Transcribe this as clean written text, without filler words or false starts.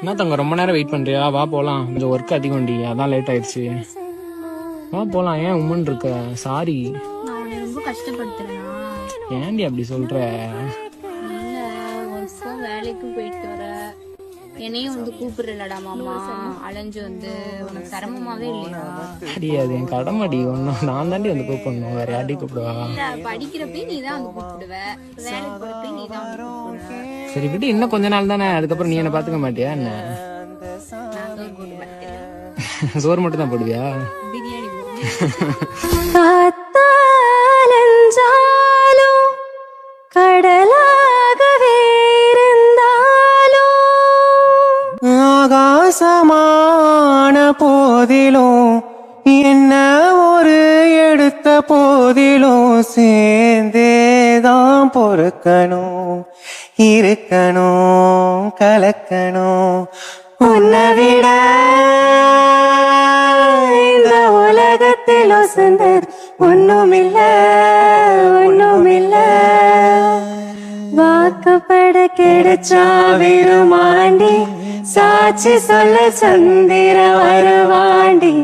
என்ன தங்க ரொம்ப நேரம் வெயிட் பண்றியா? வா போலாம். கொஞ்சம் ஒர்க் அதிகம்டி, அதான் லேட் ஆயிடுச்சு. வா போலாம். ஏன் உம்மன் இருக்க? சாரி. நான் ரொம்ப கஷ்டப்படுத்துறேனா? ஏன்டி அப்படி சொல்ற? இல்ல, ஒர்க்கும் வேலைக்கும் போயிட்டு வர என்னையும் வந்து கூப்பிடுறலடா மாமா. அலைஞ்சு வந்து உனக்கு சிரமமாவே இல்லையா? அடி அது என் கடமைடி. ஒன்னும் நான் தாண்டி வந்து கூப்பிடணும், வேற யாரையும் கூப்பிடுவா? படிக்கிறப்ப நீ தான் வந்து கூப்பிடுவ, வேலைக்கு போறப்ப நீ தான் வந்து கூப்பிடுவ. சரி விட்டு, இன்னும் கொஞ்ச நாள் தானே, அதுக்கப்புறம் நீ என்ன பாத்துக்க மாட்டியா என்ன? நான் சோறு போட மாட்டேன். சோறு மட்டும் தான் போடுவியா? பிரியாணி காத்தாலஞ்சாலும் கடலாகவே இருந்தாலும் ஆகாசமான போதிலும் என்ன ஒரு எடுத்த போதிலும் சேர்ந்தேதான் பொறுக்கணும், இருக்கணும், கலக்கணும். உன்னை விட இந்த உலகத்தில் ஒசந்தது ஒண்ணுமில்ல, ஒண்ணுமில்ல. வாக்குப்பட கிடைச்சா விருமாண்டி, சாட்சி சொல்ல சந்திர வருவாண்டி.